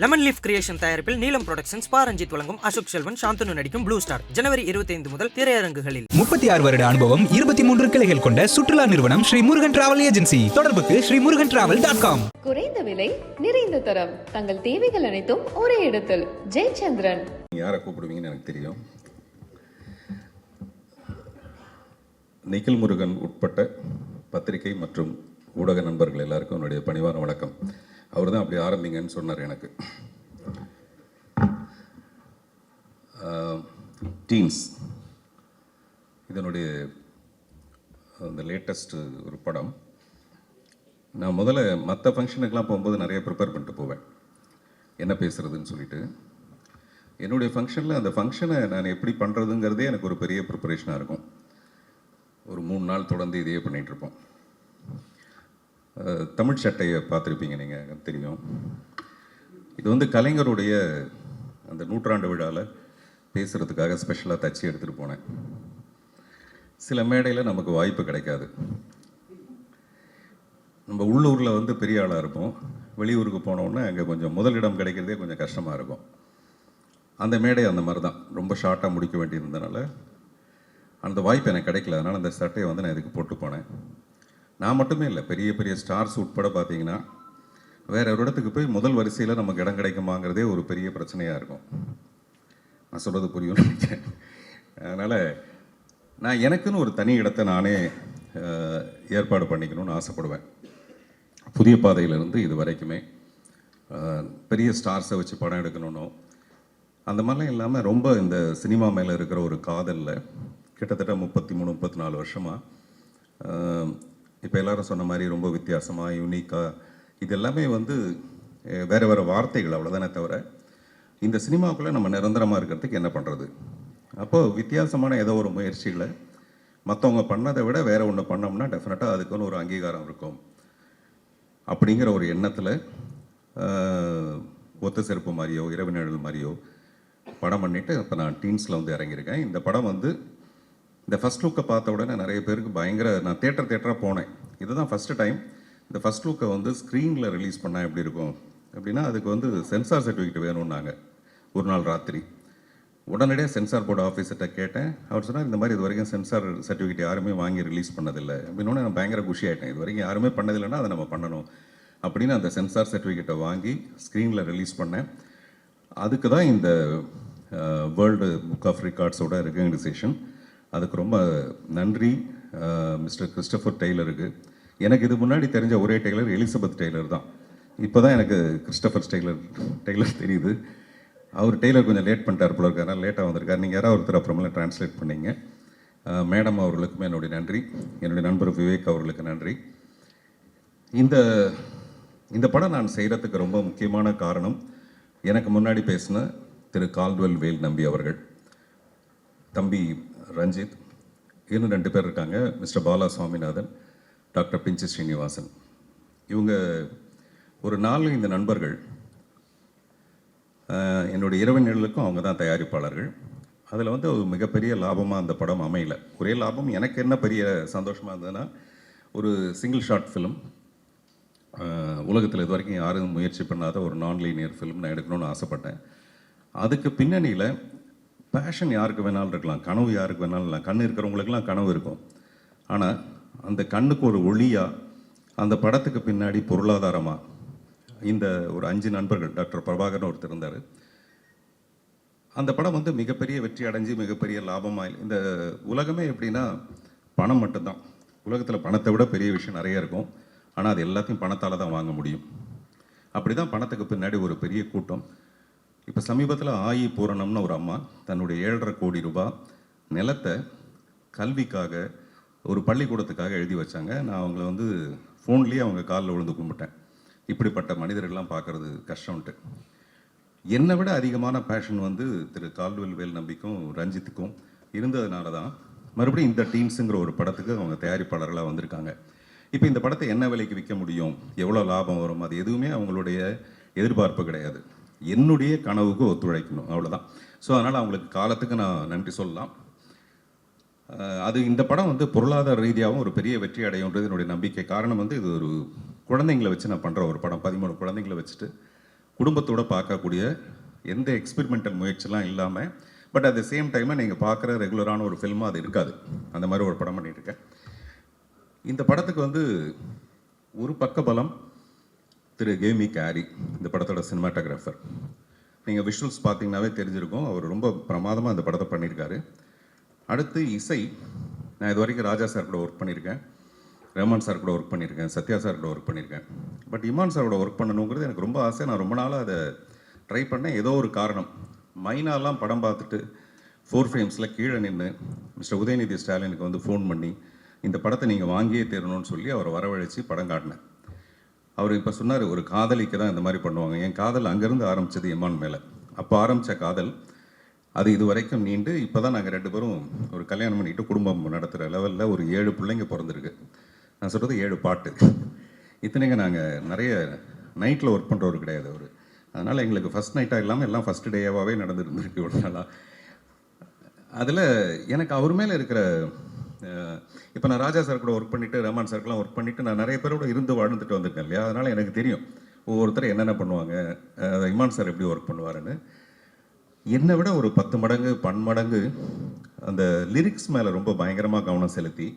Lemon leaf creation தயாரிப்பில் நீலம் productions Ranjith வழங்கும் அசோக் செல்வன் சாந்தனு நடிக்கும் ப்ளூ ஸ்டார் ஜனவரி 25 முதல் திரையரங்குகளில். 36 வருட அனுபவம், 23 கிளைகள் கொண்ட சுற்றுலா நிறுவனம் ஸ்ரீ முருகன் டிராவல் ஏஜென்சி. தொடர்புக்கு sreemurugantravel.com. குறைந்த விலை, நிறைந்த தரம், தங்கள் தேவைகள் அனைத்தும் ஒரே இடத்தில். ஜெயச்சந்திரன். யாரை கூப்பிடுவீங்கன்னு எனக்கு தெரியும். நிகில் முருகன் உட்பட்ட பத்திரிகை மற்றும் ஊடக நண்பர்கள் எல்லாருக்கும் என்னுடைய பணிவான வணக்கம். அவர் தான் அப்படி ஆரம்பிங்கன்னு சொன்னார் எனக்கு. டீன்ஸ் இதனுடைய அந்த லேட்டஸ்ட்டு ஒரு படம். நான் முதல்ல மற்ற ஃபங்க்ஷனுக்கெலாம் போகும்போது நிறைய ப்ரிப்பேர் பண்ணிட்டு போவேன், என்ன பேசுகிறதுன்னு சொல்லிட்டு. என்னுடைய ஃபங்க்ஷனில் அந்த ஃபங்க்ஷனை நான் எப்படி பண்ணுறதுங்கிறதே எனக்கு ஒரு பெரிய ப்ரிப்பரேஷனாக இருக்கும். ஒரு 3 நாள் தொடர்ந்து இதையே பண்ணிகிட்ருப்போம். தமிழ் சட்டையை பார்த்துருப்பீங்க, நீங்கள் தெரியும். இது வந்து கலைஞருடைய அந்த 100ஆண்டு விழாவில் பேசுகிறதுக்காக ஸ்பெஷலாக தச்சு எடுத்துகிட்டு போனேன். சில மேடையில் நமக்கு வாய்ப்பு கிடைக்காது. நம்ம உள்ளூரில் வந்து பெரிய ஆளாக இருப்போம், வெளியூருக்கு போனோன்னே அங்கே கொஞ்சம் முதலிடம் கிடைக்கிறதே கொஞ்சம் கஷ்டமாக இருக்கும். அந்த மேடை அந்த மாதிரி தான், ரொம்ப ஷார்ட்டாக முடிக்க வேண்டியிருந்தனால அந்த வாய்ப்பு எனக்கு கிடைக்கல. அதனால் அந்த சட்டையை வந்து நான் இதுக்கு போட்டு போனேன். நான் மட்டுமே இல்லை, பெரிய பெரிய ஸ்டார்ஸ் உட்பட பார்த்தீங்கன்னா வேறு ஒரு இடத்துக்கு போய் முதல் வரிசையில் நமக்கு இடம் கிடைக்குமாங்கிறதே ஒரு பெரிய பிரச்சனையாக இருக்கும். நான் சொல்கிறது புரியும் நினைக்கிறேன். அதனால் நான் எனக்குன்னு ஒரு தனி இடத்தை நானே ஏற்பாடு பண்ணிக்கணும்னு ஆசைப்படுவேன். புதிய பாதையிலிருந்து இது வரைக்குமே பெரிய ஸ்டார்ஸை வச்சு படம் எடுக்கணும்னோ அந்த மாதிரிலாம் இல்லாமல், ரொம்ப இந்த சினிமா மேலே இருக்கிற ஒரு காதலில் கிட்டத்தட்ட 33-34 வருஷமாக இப்போ எல்லோரும் சொன்ன மாதிரி ரொம்ப வித்தியாசமாக, யூனிக்காக, இது எல்லாமே வந்து வேறு வேறு வார்த்தைகள் அவ்வளோதானே தவிர இந்த சினிமாவுக்குள்ளே நம்ம நிரந்தரமாக இருக்கிறதுக்கு என்ன பண்ணுறது. அப்போது வித்தியாசமான ஏதோ ஒரு முயற்சிகளை மற்றவங்க பண்ணதை விட வேறு ஒன்று பண்ணோம்னா டெஃபினட்டாக அதுக்குன்னு ஒரு அங்கீகாரம் இருக்கும் அப்படிங்கிற ஒரு எண்ணத்தில் ஒத்த செருப்பு மாதிரியோ இரவு நிழல் மாதிரியோ படம் பண்ணிவிட்டு இப்போ நான் டீன்ஸில் வந்து இறங்கியிருக்கேன். இந்த படம் வந்து இந்த ஃபஸ்ட் லுக்கை பார்த்த உடனே நிறைய பேருக்கு பயங்கர, நான் தேட்டராக போனேன். இதுதான் ஃபஸ்ட்டு டைம் இந்த ஃபஸ்ட் லுக்கை வந்து ஸ்க்ரீனில் ரிலீஸ் பண்ணால் எப்படி இருக்கும் அப்படின்னா, அதுக்கு வந்து சென்சார் சர்டிஃபிகேட் வேணும்னாங்க. ஒரு நாள் ராத்திரி உடனடியாக சென்சார் போர்டு ஆஃபீஸர்கிட்ட கேட்டேன். அவர் சொன்னால் இந்த மாதிரி இது வரைக்கும் சென்சார் சர்டிஃபிகேட் யாருமே வாங்கி ரிலீஸ் பண்ணதில்லை அப்படின்னு. நான் பயங்கர குஷி ஆகிட்டேன். இது வரைக்கும் யாருமே பண்ணதில்லைன்னா அதை நம்ம பண்ணணும் அப்படின்னு அந்த சென்சார் சர்டிஃபிகேட்டை வாங்கி ஸ்க்ரீனில் ரிலீஸ் பண்ணேன். அதுக்கு தான் இந்த வேர்ல்டு புக் ஆஃப் ரெக்கார்ட்ஸோட ரெகக்னைசேஷன். அதுக்கு ரொம்ப நன்றி மிஸ்டர் கிறிஸ்டோஃபர் டெய்லருக்கு. எனக்கு இது முன்னாடி தெரிஞ்ச ஒரே டெய்லர் எலிசபெத் டெய்லர் தான். இப்போ தான் எனக்கு கிறிஸ்டோஃபர் டெய்லர் தெரியுது. அவர் டெய்லர் கொஞ்சம் லேட் பண்ணிட்டார் போல இருக்காரு, லேட்டாக வந்திருக்கார். நீங்கள் யாராவது ஒருத்தர் அப்புறமெல்லாம் ட்ரான்ஸ்லேட் பண்ணீங்க. மேடம் அவர்களுக்குமே என்னுடைய நன்றி, என்னுடைய நண்பர் விவேக் அவர்களுக்கு நன்றி. இந்த படம் நான் செய்கிறதுக்கு ரொம்ப முக்கியமான காரணம், எனக்கு முன்னாடி பேசின திரு கால்டுவெல் வேல் நம்பி அவர்கள், தம்பி ரஞ்சித், இன்னும் 2 பேர் இருக்காங்க, மிஸ்டர் பாலா சுவாமிநாதன், டாக்டர் பிஞ்சு ஸ்ரீனிவாசன். இவங்க ஒரு 4 இந்த நண்பர்கள். என்னுடைய இரவு நிழலுக்கும் அவங்க தான் தயாரிப்பாளர்கள். அதில் வந்து ஒரு மிகப்பெரிய லாபமாக அந்த படம் அமையல. ஒரே லாபம் எனக்கு என்ன பெரிய சந்தோஷமாக இருந்ததுன்னா, ஒரு சிங்கிள் ஷார்ட் ஃபிலிம், உலகத்தில் இது வரைக்கும் யாரும் முயற்சி பண்ணாத ஒரு நான்-லீனியர் ஃபிலிம் நான் எடுக்கணும்னு ஆசைப்பட்டேன். அதுக்கு பின்னணியில் பேஷன் யாருக்கு வேணாலும் இருக்கலாம், கனவு யாருக்கு வேணாலும் இல்லை. கண் இருக்கிறவங்களுக்கெல்லாம் கனவு இருக்கும். ஆனால் அந்த கண்ணுக்கு ஒரு ஒளியாக அந்த படத்துக்கு பின்னாடி பொருளாதாரமாக இந்த ஒரு 5 நண்பர்கள், டாக்டர் பிரபாகரன் ஒருத்தர் இருந்தார். அந்த படம் வந்து மிகப்பெரிய வெற்றி அடைஞ்சு மிகப்பெரிய லாபமாக, இந்த உலகமே எப்படின்னா பணம் மட்டும்தான். உலகத்தில் பணத்தை விட பெரிய விஷயம் நிறைய இருக்கும், ஆனால் அது எல்லாத்தையும் பணத்தால் தான் வாங்க முடியும். அப்படி தான் பணத்துக்கு பின்னாடி ஒரு பெரிய கூட்டம். இப்போ சமீபத்தில் ஆயி பூரணம்னு ஒரு அம்மா தன்னுடைய 7.5 கோடி ரூபாய் நிலத்தை கல்விக்காக ஒரு பள்ளிக்கூடத்துக்காக எழுதி வச்சாங்க. நான் அவங்கள வந்து ஃபோன்லேயே அவங்க காலில் விழுந்து கும்பிட்டேன். இப்படிப்பட்ட மனிதர்கள்லாம் பார்க்குறது கஷ்டம்ன்ட்டு. என்னை விட அதிகமான பேஷன் வந்து திரு கால்டுவெல் வேல் நம்பிக்கும் ரஞ்சித்துக்கும் இருந்ததுனால தான் மறுபடியும் இந்த டீன்ஸுங்கிற ஒரு படத்துக்கு அவங்க தயாரிப்பாளர்களாக வந்திருக்காங்க. இப்போ இந்த படத்தை என்ன விலைக்கு விற்க முடியும், எவ்வளோ லாபம் வரும், அது எதுவுமே அவங்களுடைய எதிர்பார்ப்பு கிடையாது. என்னுடைய கனவுக்கு ஒத்துழைக்கணும், அவ்வளோதான். ஸோ அதனால் அவங்களுக்கு காலத்துக்கு நான் நன்றி சொல்லலாம். அது இந்த படம் வந்து பொருளாதார ரீதியாகவும் ஒரு பெரிய வெற்றி அடையுன்றது என்னுடைய நம்பிக்கை. காரணம் வந்து இது ஒரு குழந்தைங்களை வச்சு நான் பண்ணுற ஒரு படம். 13 குழந்தைங்களை வச்சுட்டு குடும்பத்தோடு பார்க்கக்கூடிய எந்த எக்ஸ்பெரிமெண்டல் முயற்சிலாம் இல்லாமல், பட் அட் த சேம் டைமில் நீங்கள் பார்க்குற ரெகுலரான ஒரு ஃபில்மாக அது இருக்காது. அந்த மாதிரி ஒரு படம் பண்ணியிருக்கேன். இந்த படத்துக்கு வந்து ஒரு பக்க பலம் திரு கேமி கேரி, இந்த படத்தோட சினிமாட்டோகிராஃபர். நீங்கள் விஷுவல்ஸ் பார்த்தீங்கன்னாவே தெரிஞ்சிருக்கும், அவர் ரொம்ப பிரமாதமாக இந்த படத்தை பண்ணியிருக்காரு. அடுத்து இசை. நான் இது வரைக்கும் ராஜா சார் கூட ஒர்க் பண்ணியிருக்கேன், ரஹ்மான் சார் கூட ஒர்க் பண்ணியிருக்கேன், சத்யா சார் கூட ஒர்க் பண்ணியிருக்கேன். பட் இமான் சாரோட ஒர்க் பண்ணணுங்கிறது எனக்கு ரொம்ப ஆசை. நான் ரொம்ப நாளாக அதை ட்ரை பண்ணேன். ஏதோ ஒரு காரணம், மைனாலாம் படம் பார்த்துட்டு 4 ஃப்ரேம்ஸில் கீழே நின்று மிஸ்டர் உதயநிதி ஸ்டாலினுக்கு வந்து ஃபோன் பண்ணி இந்த படத்தை நீங்கள் வாங்கியே தரணும்னு சொல்லி அவரை வரவழைச்சி படம் காட்டினேன். அவர் இப்போ சொன்னார், ஒரு காதலிக்கு தான் இந்த மாதிரி பண்ணுவாங்க. என் காதல் அங்கேருந்து ஆரம்பித்தது இமான் மேலே. அப்போ ஆரம்பித்த காதல் அது இது வரைக்கும் நீண்டு இப்போ தான் நாங்கள் 2 பேரும் ஒரு கல்யாணம் பண்ணிட்டு குடும்பம் நடத்துகிற லெவலில் ஒரு 7 பிள்ளைங்க பிறந்திருக்கு. நான் சொல்கிறது 7 பாட்டு. இத்தனைங்க நாங்கள் நிறைய நைட்டில் ஒர்க் பண்ணுறவர் கிடையாது அவர். அதனால் எங்களுக்கு ஃபஸ்ட் நைட்டாக இல்லாமல் எல்லாம் ஃபஸ்ட் டேவாகவே நடந்துருந்துருக்கு இவ்வளோ நாளாக. அதில் எனக்கு அவர் மேலே இருக்கிற இப்போ நான் ராஜா சார் கூட ஒர்க் பண்ணிவிட்டு ரஹ்மான் சாருக்கெலாம் ஒர்க் பண்ணிவிட்டு நான் நிறைய பேரோட இருந்து வாழ்ந்துட்டு வந்திருக்கேன் இல்லையா. அதனால் எனக்கு தெரியும் ஒவ்வொருத்தர் என்னென்ன பண்ணுவாங்க, இமான் சார் எப்படி ஒர்க் பண்ணுவாருன்னு. என்னை விட ஒரு 10 மடங்கு 12 மடங்கு அந்த லிரிக்ஸ் மேலே ரொம்ப பயங்கரமாக கவனம் செலுத்தி,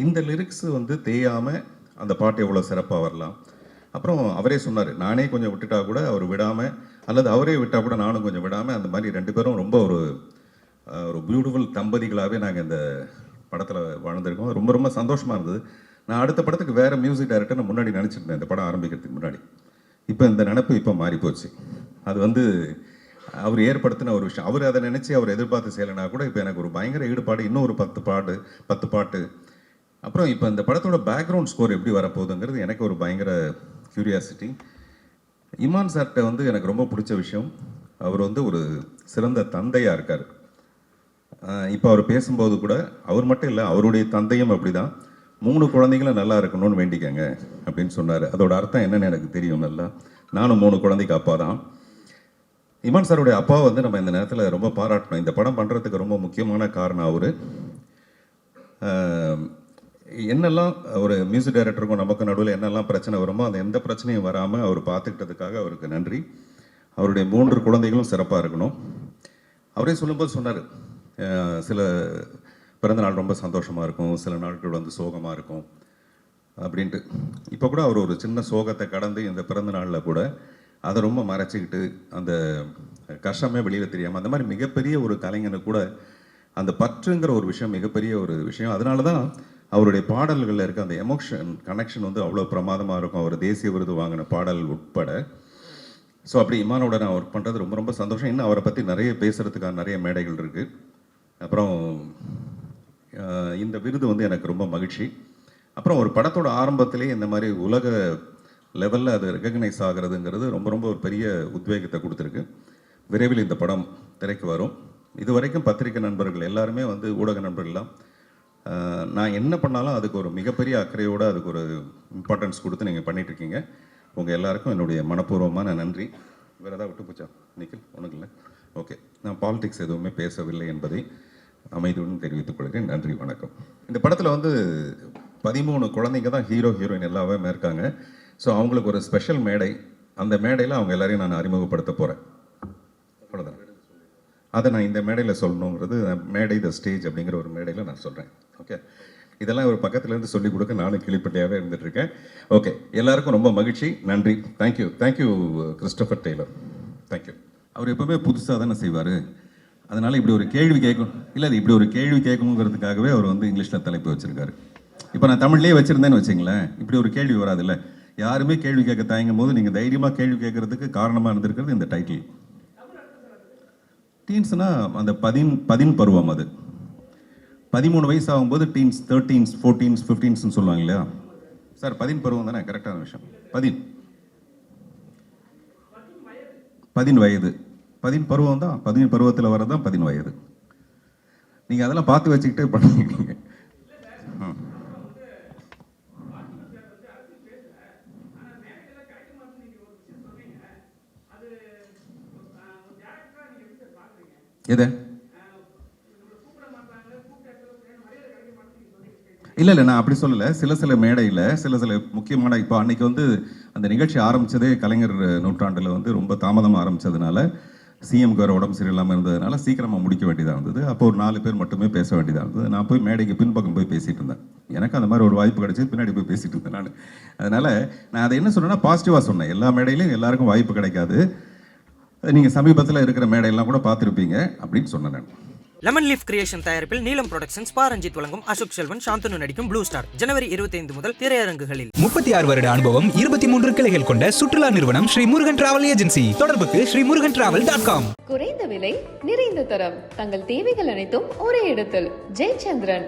இந்த லிரிக்ஸ் வந்து தேயாமல் அந்த பாட்டு எவ்வளோ சிறப்பாக வரலாம். அப்புறம் அவரே சொன்னார், நானே கொஞ்சம் விட்டுட்டா கூட அவர் விடாமல், அல்லது அவரே விட்டால் கூட நானும் கொஞ்சம் விடாமல், அந்த மாதிரி 2 பேரும் ரொம்ப ஒரு பியூட்டிஃபுல் தம்பதிகளாகவே நாங்கள் இந்த படத்தில் வாழ்ந்திருக்கோம். ரொம்ப ரொம்ப சந்தோஷமாக இருந்தது. நான் அடுத்த படத்துக்கு வேறு மியூசிக் டைரக்டர் நான் முன்னாடி நினச்சிருந்தேன் இந்த படம் ஆரம்பிக்கிறதுக்கு முன்னாடி. இப்போ இந்த நினப்பு இப்போ மாறிப்போச்சு. அது வந்து அவர் ஏற்படுத்தின ஒரு விஷயம். அவர் அதை நினச்சி அவர் எதிர்பார்த்து செய்யலைனா கூட இப்போ எனக்கு ஒரு பயங்கர ஈடுபாடு. இன்னும் ஒரு 10 பாட்டு. அப்புறம் இப்போ இந்த படத்தோட பேக்ரவுண்ட் ஸ்கோர் எப்படி வரப்போகுதுங்கிறது எனக்கு ஒரு பயங்கர க்யூரியாசிட்டி. இமான் சார்கிட்ட வந்து எனக்கு ரொம்ப பிடிச்ச விஷயம், அவர் வந்து ஒரு சிறந்த தந்தையாக இருக்கார். இப்போ அவர் பேசும்போது கூட அவர் மட்டும் இல்லை, அவருடைய தந்தையும் அப்படி தான் 3 குழந்தைங்களும் நல்லா இருக்கணும்னு வேண்டிக்கங்க அப்படின்னு சொன்னார். அதோட அர்த்தம் என்னன்னு எனக்கு தெரியும் நல்லா. நானும் 3 குழந்தைக்கு அப்பா தான். இமான் சாருடைய அப்பாவை வந்து நம்ம இந்த நேரத்தில் ரொம்ப பாராட்டணும். இந்த படம் பண்ணுறதுக்கு ரொம்ப முக்கியமான காரணம் அவர். என்னெல்லாம் ஒரு மியூசிக் டைரக்டருக்கும் நமக்கு நடுவில் என்னெல்லாம் பிரச்சனை வருமோ அந்த எந்த பிரச்சனையும் வராமல் அவர் பார்த்துக்கிட்டதுக்காக அவருக்கு நன்றி. அவருடைய 3 குழந்தைகளும் சிறப்பாக இருக்கணும். அவரே சொல்லும்போது சொன்னார், சில பிறந்தநாள் ரொம்ப சந்தோஷமாக இருக்கும், சில நாட்கள் வந்து சோகமாக இருக்கும் அப்படின்ட்டு. இப்போ கூட அவர் ஒரு சின்ன சோகத்தை கடந்து இந்த பிறந்த நாளில் கூட அதை ரொம்ப மறைச்சிக்கிட்டு அந்த கஷ்டமே வெளியில் தெரியாமல், அந்த மாதிரி மிகப்பெரிய ஒரு கலைஞனுக்கு கூட அந்த பற்றுங்கிற ஒரு விஷயம் மிகப்பெரிய ஒரு விஷயம். அதனால தான் அவருடைய பாடல்களில் இருக்க அந்த எமோஷன் கனெக்ஷன் வந்து அவ்வளோ பிரமாதமாக இருக்கும். அவர் தேசிய விருது வாங்கின பாடல் உட்பட. ஸோ அப்படி இமானோட நான் ஒர்க் பண்ணுறது ரொம்ப ரொம்ப சந்தோஷம். இன்னும் அவரை பற்றி நிறைய பேசுகிறதுக்கான நிறைய மேடைகள் இருக்குது. அப்புறம் இந்த விருது வந்து எனக்கு ரொம்ப மகிழ்ச்சி. அப்புறம் ஒரு படத்தோட ஆரம்பத்திலே இந்த மாதிரி உலக லெவலில் அது ரெகக்னைஸ் ஆகிறதுங்கிறது ரொம்ப ரொம்ப ஒரு பெரிய உத்வேகத்தை கொடுத்துருக்கு. விரைவில் இந்த படம் திரைக்கு வரும். இது வரைக்கும் பத்திரிகை நண்பர்கள் எல்லாருமே வந்து ஊடக நண்பர்கள்லாம் நான் என்ன பண்ணாலும் அதுக்கு ஒரு மிகப்பெரிய அக்கறையோடு அதுக்கு ஒரு இம்பார்ட்டன்ஸ் கொடுத்து நீங்கள் பண்ணிகிட்ருக்கீங்க. உங்கள் எல்லாருக்கும் என்னுடைய மனப்பூர்வமான நன்றி. வேறு ஏதாவது விட்டு போச்சா நிக்கில்? ஒன்றும் இல்லை. ஓகே, நான் பாலிடிக்ஸ் எதுவுமே பேசவில்லை என்பதை அமைதியுடன் தெரிவித்துக் கொள்கிறேன். நன்றி, வணக்கம். இந்த படத்தில் வந்து 13 குழந்தைங்க தான் ஹீரோயின் எல்லாமே இருக்காங்க. ஸோ அவங்களுக்கு ஒரு ஸ்பெஷல் மேடை, அந்த மேடையில் அவங்க எல்லாரையும் நான் அறிமுகப்படுத்த போகிறேன். அவ்வளோதான். அதை நான் இந்த மேடையில் சொல்லணுங்கிறது, மேடை த ஸ்டேஜ் அப்படிங்கிற ஒரு மேடையில் நான் சொல்கிறேன். ஓகே, இதெல்லாம் ஒரு பக்கத்துலேருந்து சொல்லிக் கொடுக்க நானும் கிளிப்பட்டியாகவே இருந்துகிட்ருக்கேன். ஓகே, எல்லாருக்கும் ரொம்ப மகிழ்ச்சி, நன்றி. Thank you Christopher Taylor. தேங்க்யூ. அவர் எப்போவுமே புதுசாக தானே செய்வார். அதனால் இப்படி ஒரு கேள்வி கேட்கணும் இல்லை, அது இப்படி ஒரு கேள்வி கேட்கணுங்கிறதுக்காகவே அவர் வந்து இங்கிலீஷில் தலைப்பு வச்சுருக்காரு. இப்போ நான் தமிழ்லேயே வச்சுருந்தேன்னு வச்சுங்களேன், இப்படி ஒரு கேள்வி வராதுல்ல. யாருமே கேள்வி கேட்க தயங்கும் போது நீங்கள் தைரியமாக கேள்வி கேட்கறதுக்கு காரணமாக இருந்திருக்கிறது இந்த டைட்டில். டீன்ஸ்னா அந்த 10 பருவம். அது 13 வயசு ஆகும்போது டீன்ஸ், 13s 14s 15ஸ்ன்னு சொல்லுவாங்க இல்லையா சார்? 10 பருவம் தானே கரெக்டான விஷயம். 10 வயது 10 பருவம் தான். 10 பருவத்தில் வரதான் 10 வயது. நீங்கள் அதெல்லாம் பார்த்து வச்சுக்கிட்டே பண்ணிக்கிறீங்க. எதை? இல்லை நான் அப்படி சொல்லலை. சில மேடையில் சில முக்கியமான இப்போ அன்னைக்கு வந்து அந்த நிகழ்ச்சி ஆரம்பித்ததே கலைஞர் நூற்றாண்டில் வந்து ரொம்ப தாமதமாக ஆரம்பித்ததுனால சிஎம்க்கு வேறு உடம்பு சரியில்லாமல் இருந்ததுனால சீக்கிரமாக முடிக்க வேண்டியதாக இருந்தது. அப்போ ஒரு 4 பேர் மட்டுமே பேச வேண்டியதாக இருந்தது. நான் போய் மேடைக்கு பின்பக்கம் போய் பேசிகிட்டு இருந்தேன். எனக்கு அந்த மாதிரி ஒரு வாய்ப்பு கிடைச்சி பின்னாடி போய் பேசிகிட்டு இருந்தேன் நான். அதனால் நான் அதை என்ன சொன்னேன்னா பாசிட்டிவாக சொன்னேன். எல்லா மேடையிலையும் எல்லாருக்கும் வாய்ப்பு கிடைக்காது, நீங்கள் சமீபத்தில் இருக்கிற மேடையெல்லாம் கூட பார்த்துருப்பீங்க அப்படின்னு சொன்னேன் நான். லெமன் லீஃப் கிரியேஷன் தயாரிப்பில் நீலம் புரொடக்ஷன்ஸ் பா ரஞ்சித் வழங்கும் அசோக் செல்வன் சாந்தனு நடிக்கும் ப்ளூ ஸ்டார் ஜனவரி 25 முதல் திரையரங்குகளில். 36 வருட அனுபவம், 23 கிளைகள் கொண்ட சுற்றுலா நிறுவனம் ஸ்ரீ முருகன் டிராவல் ஏஜென்சி. தொடர்புக்கு ஸ்ரீமுருகன்டிராவல்.com. குறைந்த விலை நிறைந்த தரம் தங்கள் தேவைகள் அனைத்தும் ஒரே இடத்தில். ஜெயச்சந்திரன்.